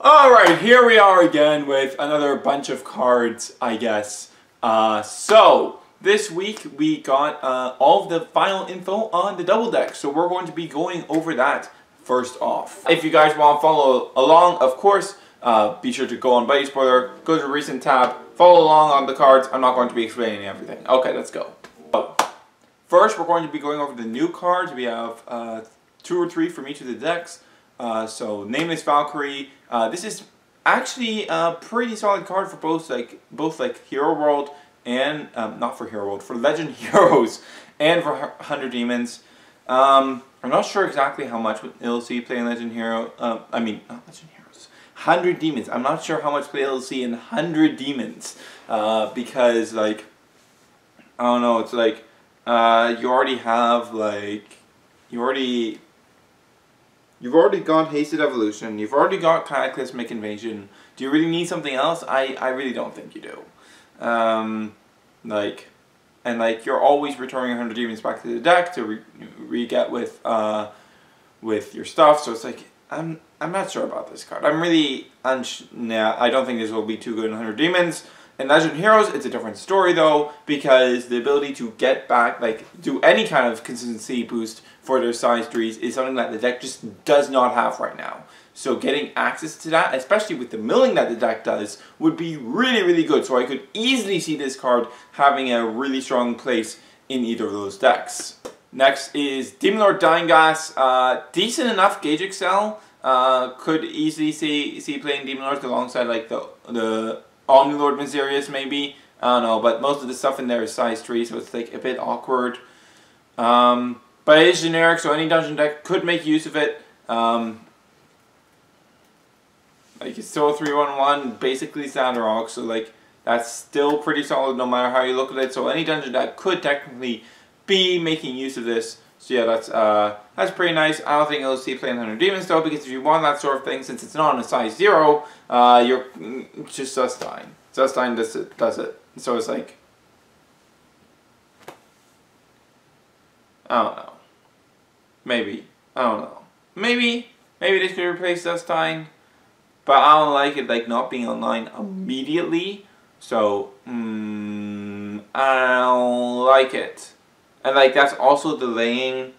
Alright, here we are again with another bunch of cards, I guess. So, this week we got all of the final info on the double deck, so we're going to be going over that first off. If you guys want to follow along, of course, be sure to go on Buddy Spoiler, go to the recent tab, follow along on the cards. I'm not going to be explaining everything. Okay, let's go. So, first, we're going to be going over the new cards. We have 2 or 3 from each of the decks. So Nameless Valkyrie, this is actually a pretty solid card for both Hero World and, not for Hero World, for Legend Heroes and for 100 Demons. I'm not sure exactly how much it'll see play in Legend Hero, not Legend Heroes, 100 Demons. I'm not sure how much play it'll see in 100 Demons, because, like, I don't know, it's like, you already have, like, You've already got Hasted Evolution, you've already got Cataclysmic Invasion. Do you really need something else? I really don't think you do. You're always returning 100 Demons back to the deck to re-get with your stuff, so it's like, I'm not sure about this card. I'm really, nah, I don't think this will be too good in 100 Demons. In Legend Heroes, it's a different story though, because the ability to get back, do any kind of consistency boost for their size 3s is something that the deck just does not have right now. So getting access to that, especially with the milling that the deck does, would be really, really good. So I could easily see this card having a really strong place in either of those decks. Next is Demon Lord Dying Gas. Decent enough Gauge Excel. Could easily see playing Demon Lords alongside like the Omni Lord Mysterious maybe. I don't know, but most of the stuff in there is size 3, so it's like a bit awkward. But it is generic, so any dungeon deck could make use of it. It's still a 3-1-1, basically Sandrock, so like that's still pretty solid no matter how you look at it. So any dungeon deck could technically be making use of this. So yeah, that's pretty nice. I don't think it'll see playing 100 Demons though, because if you want that sort of thing, since it's not on a size 0, you're just Zustine. Zustine does it. So it's like, I don't know. Maybe. I don't know. Maybe this could replace Zustine. But I don't like it like not being online immediately. So, I don't like it. And like that's also delaying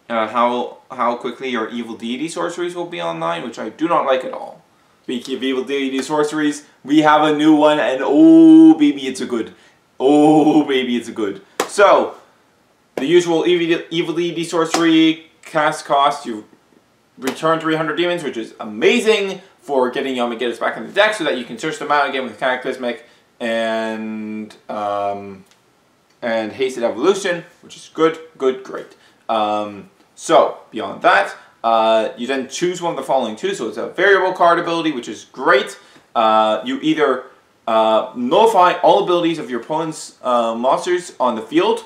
how quickly your Evil Deity sorceries will be online, which I do not like at all. Speaking of Evil Deity sorceries, we have a new one, and oh baby, it's a good. Oh baby, it's a good. So, the usual Evil Deity sorcery cast cost, you return 300 demons, which is amazing for getting Yamagetas back in the deck so that you can search them out again with Cataclysmic and Hasted Evolution, which is good, great. So, beyond that, you then choose one of the following 2, so it's a variable card ability, which is great. You either nullify all abilities of your opponent's monsters on the field,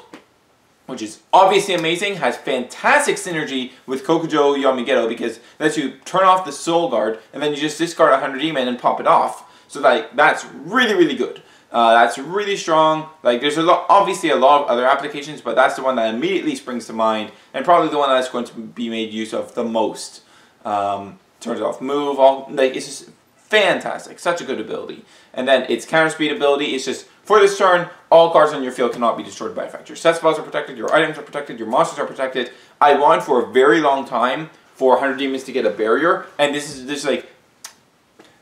which is obviously amazing, has fantastic synergy with Kokujo Yamageto, because it lets you turn off the Soul Guard, and then you just discard 100 demon and pop it off. So that's really, really good. That's really strong. Like, there's obviously a lot of other applications, but that's the one that immediately springs to mind, and probably the one that's going to be made use of the most. Turns off move, it's just fantastic. Such a good ability. And then its counter speed ability is just, for this turn, all cards on your field cannot be destroyed by effect. Your set spells are protected, your items are protected, your monsters are protected. I wanted for a very long time for 100 demons to get a barrier, and this is just like,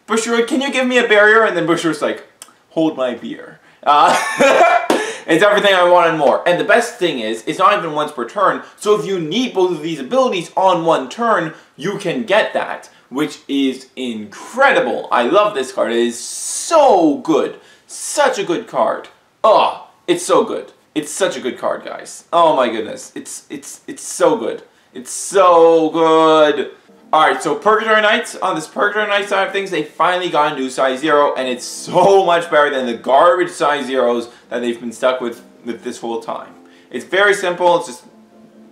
Bushiroad, can you give me a barrier? And then Bushiroad's like, hold my beer. It's everything I want and more. And the best thing is, it's not even once per turn, so if you need both of these abilities on one turn, you can get that, which is incredible. I love this card. It is so good. Such a good card. Oh, it's so good. It's such a good card, guys. Oh my goodness. It's so good. It's so good. Alright, so Purgatory Knights, on this Purgatory Knights side of things, they finally got a new size 0, and it's so much better than the garbage size 0s that they've been stuck with this whole time. It's very simple, it's just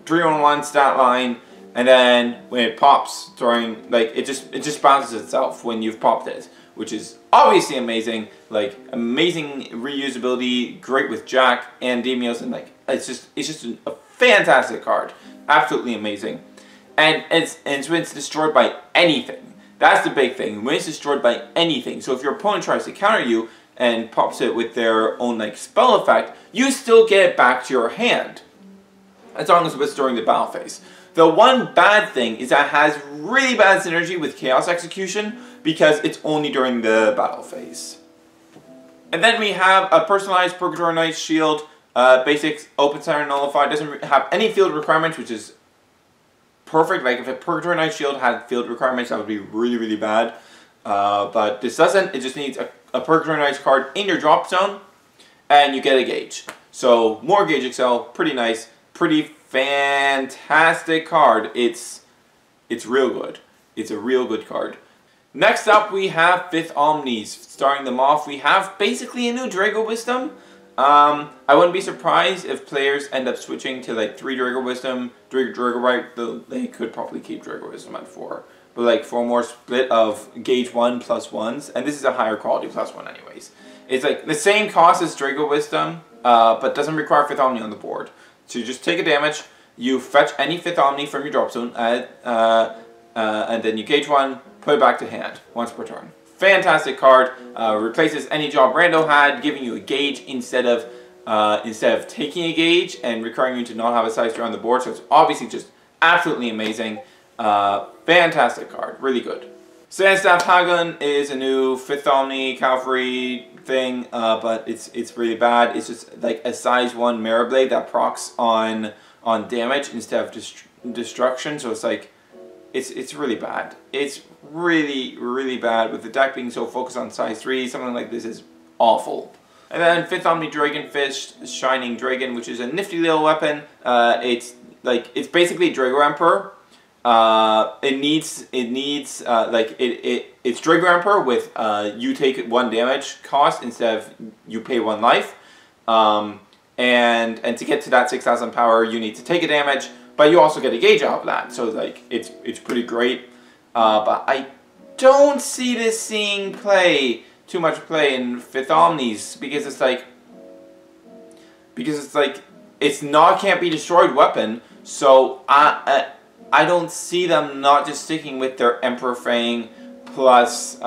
3-on-1 stat line, and then when it pops during, like, it just bounces itself when you've popped it, which is obviously amazing, like, amazing reusability, great with Jack and Demios, and like, it's just a fantastic card, absolutely amazing. And when it's destroyed by anything, That's the big thing. When it's destroyed by anything, so if your opponent tries to counter you and pops it with their own like spell effect, you still get it back to your hand, as long as it's during the battle phase. The one bad thing is that it has really bad synergy with Chaos Execution because it's only during the battle phase. And then we have a personalized Purgatory Knight's shield. Basics, open center, nullified, doesn't have any field requirements, which is perfect. Like if a Purgatory Knight shield had field requirements, that would be really, really bad. But this doesn't. It just needs a Purgatory Knight's card in your drop zone, and you get a gauge. So more gauge excel, pretty nice, pretty fantastic card. It's real good. It's a real good card. Next up, we have Fifth Omnis. Starting them off, we have basically a new Drago Wisdom. I wouldn't be surprised if players end up switching to like 3 Drago Wisdom, Drago Right, though they could probably keep Drago Wisdom at 4. But like 4 more split of gauge 1 plus 1s, and this is a higher quality plus 1 anyways. It's like the same cost as Drago Wisdom, but doesn't require Fifth Omni on the board. So you just take a damage, you fetch any Fifth Omni from your drop zone, and then you gauge 1, put it back to hand once per turn. Fantastic card. Replaces any job Rando had, giving you a gauge instead of taking a gauge and requiring you to not have a size 3 on the board. So it's obviously just absolutely amazing. Fantastic card. Really good. Sandstaff Hagun is a new 5th Omni Cavalry thing, but it's really bad. It's just like a size 1 Mirror Blade that procs on damage instead of destruction. So it's like it's really bad. It's really bad, with the deck being so focused on size 3. Something like this is awful. And then 5th Omni Dragonfish Shining Dragon, which is a nifty little weapon. It's basically Drago Emperor. It's Drago Emperor with you take 1 damage cost instead of you pay 1 life. And to get to that 6,000 power, you need to take a damage, but you also get a gauge out of that. So like it's pretty great. But I don't see this seeing too much play in 5th Omnis because it's not can't be destroyed weapon. So I don't see them not just sticking with their Emperor Fang plus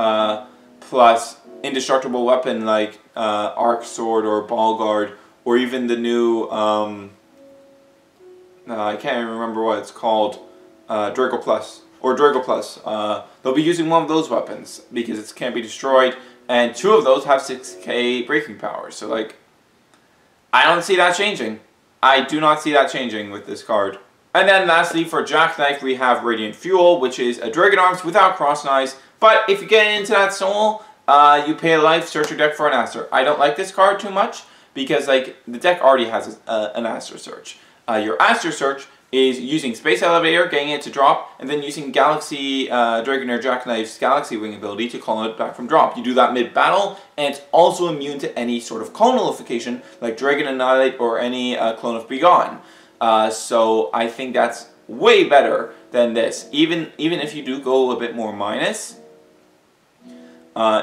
indestructible weapon like Arc Sword or Ball Guard, or even the new I can't even remember what it's called, Drago Plus. Or Drago Plus. They'll be using one of those weapons because it can't be destroyed, and 2 of those have 6k breaking power. So like, I don't see that changing. I do not see that changing with this card. And then lastly, for Jackknife, we have Radiant Fuel, which is a Dragon Arms without Cross Knives. But if you get into that soul, you pay a life, search your deck for an Aster. I don't like this card too much because like the deck already has an Aster search. Your Aster search is using Space Elevator, getting it to drop, and then using Galaxy Dragonair Jackknife's Galaxy Wing ability to clone it back from drop. You do that mid-battle, and it's also immune to any sort of clone nullification, like Dragon Annihilate or any clone of Begone. So I think that's way better than this. Even if you do go a bit more minus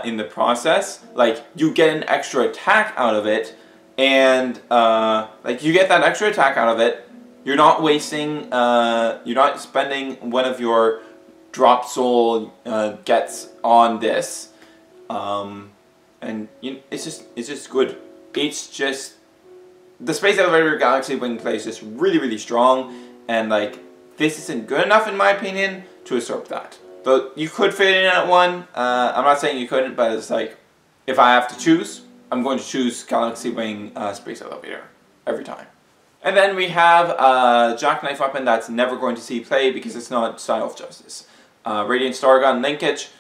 in the process, like you get an extra attack out of it, and like you get that extra attack out of it. You're not wasting, you're not spending one of your drop soul gets on this, and it's just good. It's just the Space Elevator Galaxy Wing play is just really strong, and like this isn't good enough in my opinion to usurp that. Though you could fit it in at 1. I'm not saying you couldn't, but it's like if I have to choose, I'm going to choose Galaxy Wing Space Elevator every time. And then we have a Jackknife weapon that's never going to see play because it's not Style of Justice. Radiant Stargun Linkage,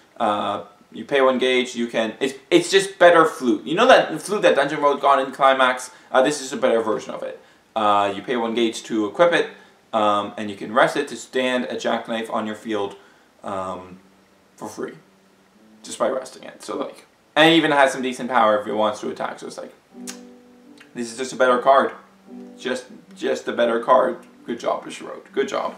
you pay 1 gauge, you can, it's just better flute. You know that flute that Dungeon Road got in Climax? This is a better version of it. You pay 1 gauge to equip it, and you can rest it to stand a Jackknife on your field for free. Just by resting it. So like, and it even has some decent power if it wants to attack, so it's like, this is just a better card. Just a better card. Good job, Bushiroad. Good job.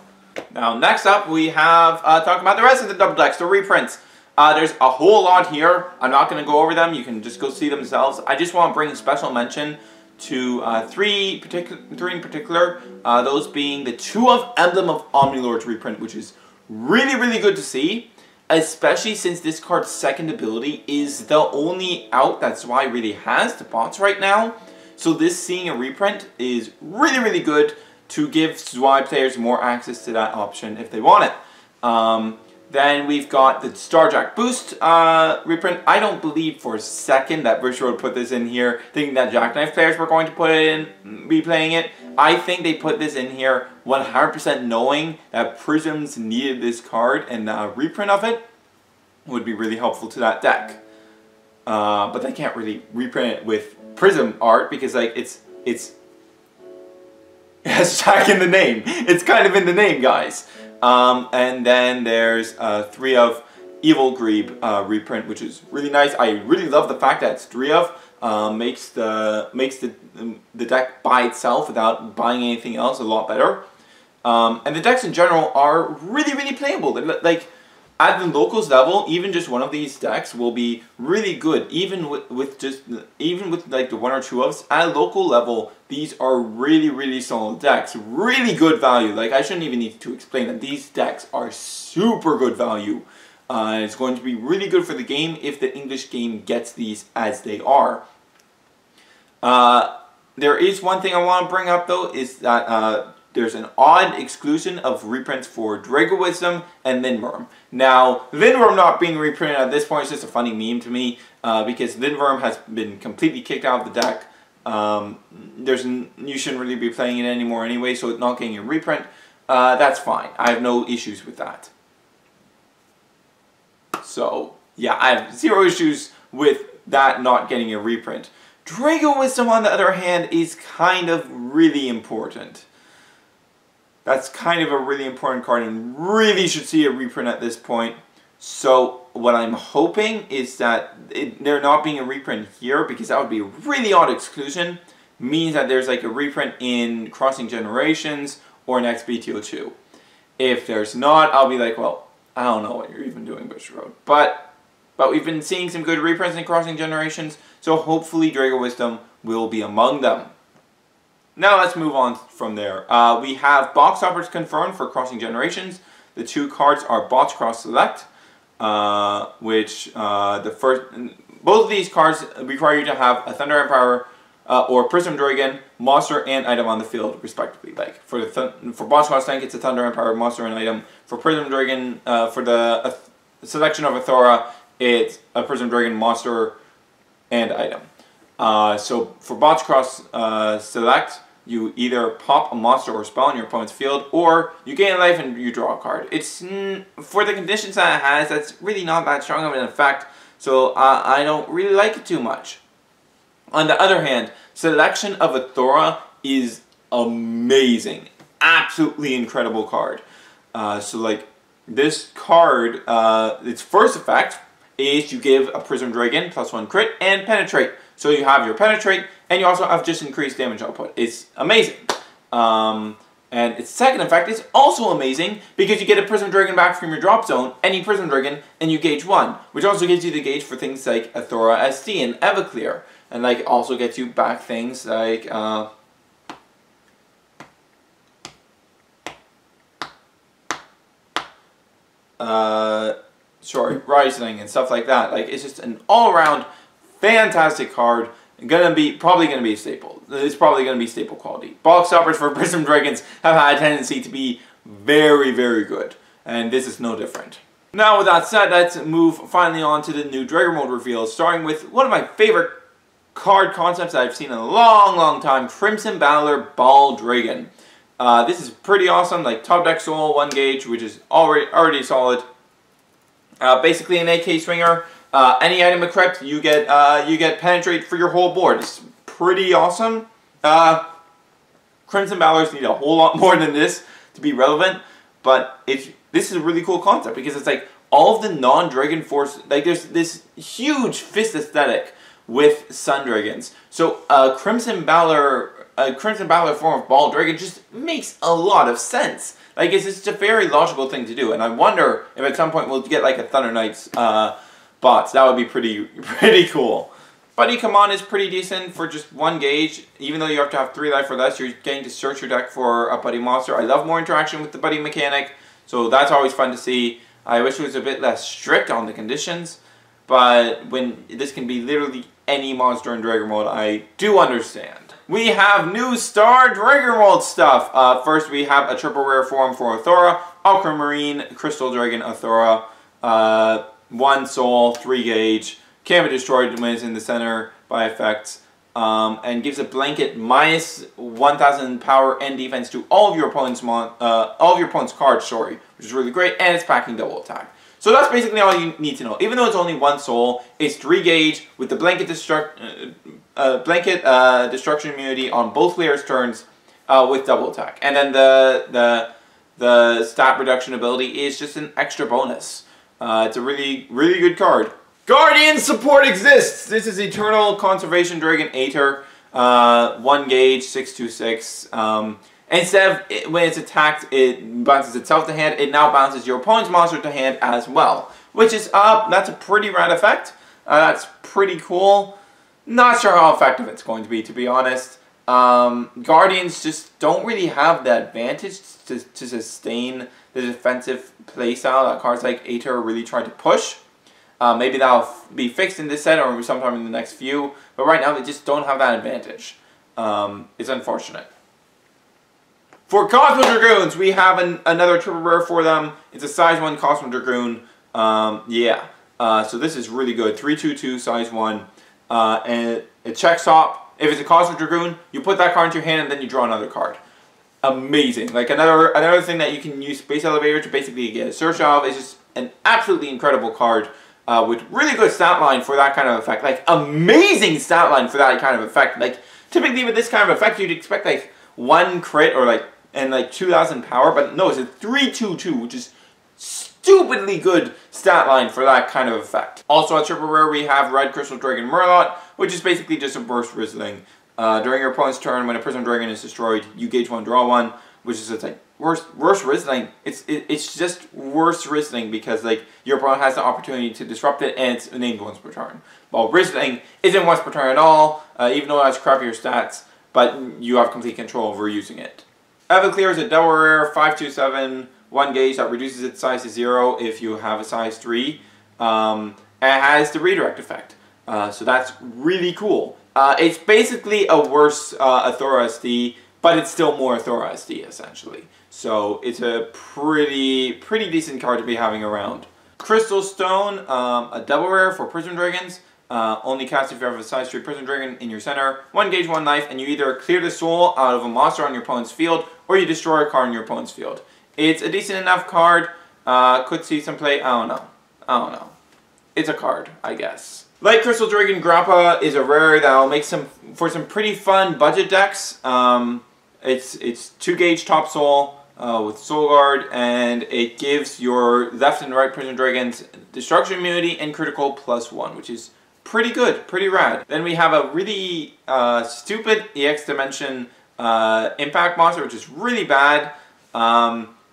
Now, next up, we have talking about the rest of the double decks, the reprints. There's a whole lot here. I'm not going to go over them. You can just go see them themselves. I just want to bring special mention to 3 in particular. Those being the 2 of Emblem of Omnilord's reprint, which is really good to see. especially since this card's second ability is the only out that Zwei really has to bots right now. So this seeing a reprint is really, really good to give Zwei players more access to that option if they want it. Then we've got the Starjack Boost reprint. I don't believe for a second that Virtual put this in here thinking that Jackknife players were going to put it in, be playing it. I think they put this in here 100% knowing that Prisms needed this card, and a reprint of it would be really helpful to that deck. But they can't really reprint it with Prism art because like it has Jack in the name. It's kind of in the name, guys. And then there's 3 of Evil Greeb reprint, which is really nice. I really love the fact that it's 3 of. Makes the deck by itself without buying anything else a lot better. And the decks in general are really, really playable. Like at the locals level, even just one of these decks will be really good. Even with like the 1 or 2 ofs at local level, these are really, really solid decks. Really good value. Like I shouldn't even need to explain that these decks are super good value. It's going to be really good for the game if the English game gets these as they are. There is one thing I want to bring up though, is that there's an odd exclusion of reprints for Drago Wisdom and Lindworm. Now, Lindworm not being reprinted at this point is just a funny meme to me, because Lindworm has been completely kicked out of the deck. You shouldn't really be playing it anymore anyway, so not getting a reprint, that's fine. I have no issues with that. So, yeah, I have 0 issues with that not getting a reprint. Drago Wisdom, on the other hand, is kind of really important. That's kind of a really important card and really should see a reprint at this point. So, what I'm hoping is that there not being a reprint here, because that would be a really odd exclusion, means that there's like a reprint in Crossing Generations or in XBTO2. If there's not, I'll be like, well, I don't know what you're even doing, Butcher Road. But we've been seeing some good reprints in Crossing Generations, so hopefully Drago Wisdom will be among them. Now let's move on from there. We have box toppers confirmed for Crossing Generations. The 2 cards are Bots Cross Select, which both of these cards require you to have a Thunder Empire or Prism Dragon, monster, and item on the field, respectively. Like for Boss Cross Tank, it's a Thunder Empire, monster, and item. For Prism Dragon, for the selection of Athora, it's a Prism Dragon, monster, and item. So for Bots Cross Select, you either pop a monster or spell on your opponent's field, or you gain a life and you draw a card. It's for the conditions that it has, that's really not that strong of an effect. So I don't really like it too much. On the other hand, selection of Athora is amazing. Absolutely incredible card. So like this card, its first effect is you give a Prism Dragon +1 crit and Penetrate. So you have your Penetrate and you also have just increased damage output. It's amazing. And its second effect is also amazing because you get a Prism Dragon back from your drop zone, any Prism Dragon, and you gauge 1, which also gives you the gauge for things like Athora ST and Everclear. And like also gets you back things like Rising and stuff like that. Like it's just an all-around fantastic card. Probably gonna be a staple. It's probably gonna be staple quality. Box stoppers for Prism Dragons have had a tendency to be very, very good, and this is no different. Now, with that said, let's move finally on to the new Dragon Mode reveals, starting with one of my favorite card concepts that I've seen in a long, long time, Crimson Battler Ball Dragon. This is pretty awesome, like top deck soul, 1 gauge, which is already solid. Basically an AK swinger. Any item equipped, you get Penetrate for your whole board. It's pretty awesome. Crimson Battlers need a whole lot more than this to be relevant, but this is a really cool concept because it's like all of the non-Dragon Force, like there's this huge fist aesthetic with Sun Dragons. So a Crimson Battler form of Ball Dragon just makes a lot of sense. Like it's just a very logical thing to do, and I wonder if at some point we'll get like a Thunder Knights bots. That would be pretty cool. Buddy Command is pretty decent for just 1 gauge. Even though you have to have 3 life or less, you're getting to search your deck for a buddy monster. I love more interaction with the buddy mechanic, so that's always fun to see. I wish it was a bit less strict on the conditions, but when this can be literally any monster in Dragon World, I do understand. We have new Star Dragon World stuff. First, we have a triple rare form for Athora, Aquamarine, Crystal Dragon, Athora, 1 soul, 3 gauge, can't be destroyed when it's in the center by effects, and gives a blanket minus 1000 power and defense to all of your opponent's cards, sorry, which is really great, and it's packing double attack. So that's basically all you need to know. Even though it's only 1 soul, it's 3 gauge with the blanket destruction immunity on both players' turns with double attack. And then the stat reduction ability is just an extra bonus. It's a really good card. Guardian support exists! This is Eternal Conservation Dragon Aether, 1 gauge, 626. Instead of when it's attacked, it bounces itself to hand. It now bounces your opponent's monster to hand as well, which is that's a pretty rad effect. That's pretty cool. Not sure how effective it's going to be honest. Guardians just don't really have the advantage to sustain the defensive playstyle that cards like Aether really try to push. Maybe that'll be fixed in this set or sometime in the next few, but right now they just don't have that advantage. It's unfortunate. For Cosmo Dragoons, we have another triple rare for them. It's a size 1 Cosmo Dragoon. So this is really good. 3/2/2, size 1. And it checks top. If it's a Cosmo Dragoon, you put that card into your hand and then you draw another card. Amazing. Like another thing that you can use Space Elevator to basically get a search of. It's just an absolutely incredible card with really good stat line for that kind of effect. Like amazing stat line for that kind of effect. Like typically with this kind of effect, you'd expect like 1 crit or like 2000 power, but no, it's a 3/2/2, which is stupidly good stat line for that kind of effect. Also at triple rare, we have Red Crystal Dragon Murloc, which is basically just a burst Rizzling. During your opponent's turn, when a Prism Dragon is destroyed, you gauge 1, draw 1, which is just like worse Rizzling. It's just worse Rizzling because like your opponent has the opportunity to disrupt it, and it's named once per turn. While Rizzling isn't once per turn at all, even though it has crappier stats, but you have complete control over using it. Everclear is a double rare, 5/2/7, 1 gauge that reduces its size to 0 if you have a size 3. And it has the redirect effect. So that's really cool. It's basically a worse Athora SD, but it's still more Athora SD essentially. So it's a pretty decent card to be having around. Crystal Stone, a double rare for Prism Dragons. Only cast if you have a size 3 Prism Dragon in your center. 1 gauge, 1 life, and you either clear the soul out of a monster on your opponent's field, or you destroy a card on your opponent's field. It's a decent enough card. Could see some play. I don't know. It's a card, I guess. Light Crystal Dragon Grappa is a rare that'll make for some pretty fun budget decks. It's 2 gauge top soul with Soul Guard, and it gives your left and right Prism Dragons destruction immunity and critical +1, which is pretty good, pretty rad. Then we have a really stupid EX Dimension impact monster, which is really bad.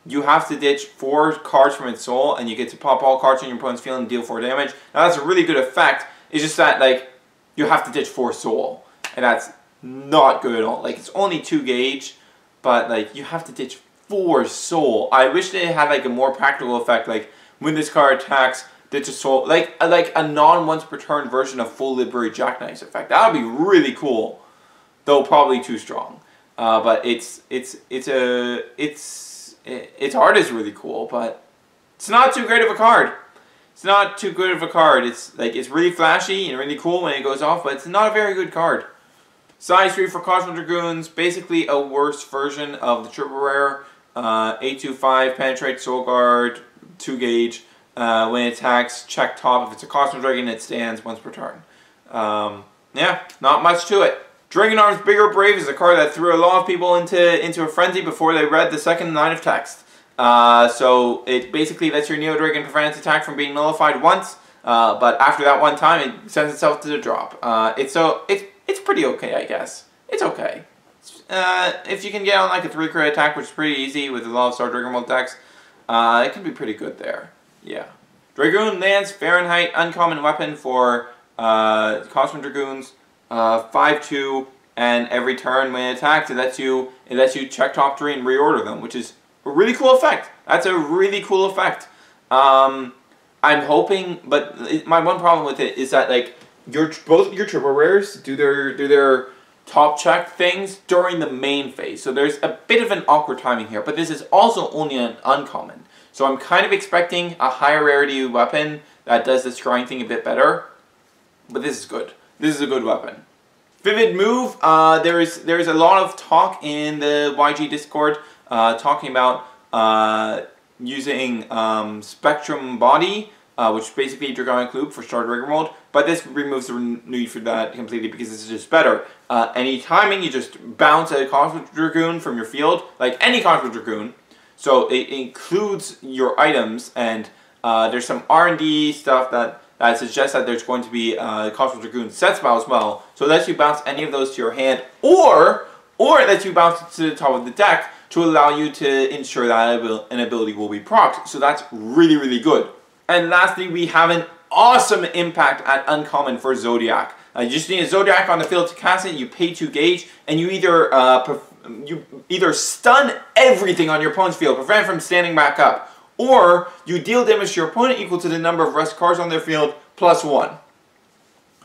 You have to ditch 4 cards from its soul, and you get to pop all cards on your opponent's field and deal 4 damage. Now that's a really good effect. It's just that like you have to ditch 4 soul, and that's not good at all. Like it's only 2 gauge, but like you have to ditch 4 soul. I wish they had like a more practical effect, like when this card attacks, ditch a soul, like a non-once per turn version of Full Library Jackknife effect. That would be really cool, though probably too strong. But its art is really cool, but it's not too great of a card. It's not too good of a card. It's really flashy and really cool when it goes off, but it's not a very good card. Size 3 for Cosmo Dragoons, basically a worse version of the triple rare. 8/2/5, penetrate, Soul Guard, 2 gauge. When it attacks, check top. If it's a Cosmo Dragon, it stands once per turn. Yeah, not much to it. Dragon Arm's Bigger Brave is a card that threw a lot of people into a frenzy before they read the second line of text. So it basically lets your Neo Dragon prevent its attack from being nullified once, but after that one time, it sends itself to the drop. It's pretty okay, I guess. It's okay. If you can get on like a 3 crit attack, which is pretty easy with a lot of Star Dragon World decks, it can be pretty good there. Yeah. Dragoon Lance Fahrenheit, uncommon weapon for Cosmo Dragoons. 5/2, and every turn when it attacks, it lets you check top 3 and reorder them, which is a really cool effect. That's a really cool effect. I'm hoping, but my one problem with it is that like both your triple rares do their top check things during the main phase. So there's a bit of an awkward timing here, but this is also only an uncommon. So I'm kind of expecting a higher rarity weapon that does the scrying thing a bit better. But this is good. This is a good weapon. Vivid move. There's a lot of talk in the YG Discord talking about using Spectrum Body, which is basically Dragonic Loop for Star Dragon World. But this removes the need for that completely because this is just better. Any timing, you just bounce a Cosmo Dragoon from your field, like any Cosmo Dragoon. So it includes your items, and there's some R&D stuff that suggests that there's going to be Cosmo Dragoon set spell as well. So it lets you bounce any of those to your hand, or it lets you bounce it to the top of the deck to allow you to ensure that an ability will be procced. So that's really, really good. And lastly, we have an awesome impact at uncommon for Zodiac. You just need a Zodiac on the field to cast it. You pay 2 gauge, and you either stun everything on your opponent's field, prevent it from standing back up, or you deal damage to your opponent equal to the number of rest cards on their field plus 1.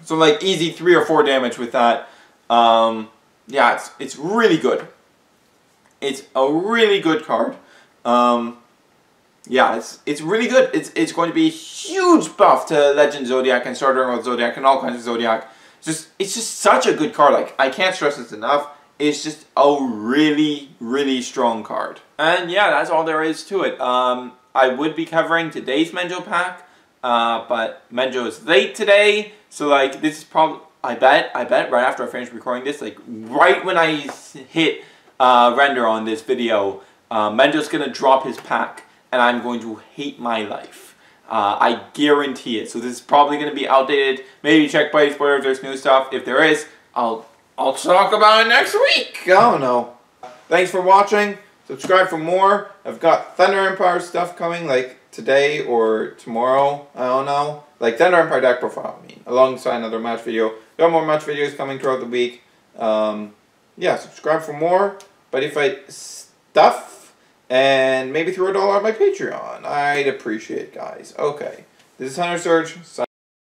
So like easy 3 or 4 damage with that. Yeah, it's really good. It's a really good card. Yeah, it's really good. It's going to be a huge buff to Legend Zodiac and Star Dragon World Zodiac and all kinds of Zodiac. It's just such a good card. Like, I can't stress this enough. It's just a really, really strong card. And yeah, that's all there is to it. I would be covering today's Menjo pack, but Menjo is late today, so like this is probably, I bet right after I finish recording this, like right when I hit render on this video, Menjo's gonna drop his pack, and I'm going to hate my life. I guarantee it. So this is probably gonna be outdated. Maybe check Buddy Spoiler if there's new stuff. If there is, I'll talk about it next week. I don't know. Thanks for watching. Subscribe for more. I've got Thunder Empire stuff coming like today or tomorrow. I don't know. Like Thunder Empire deck profile, I mean, alongside another match video. Got more match videos coming throughout the week. Yeah, subscribe for more Buddy Fight stuff. And maybe throw $1 on my Patreon. I'd appreciate it, guys. Okay. This is Hunter Surge.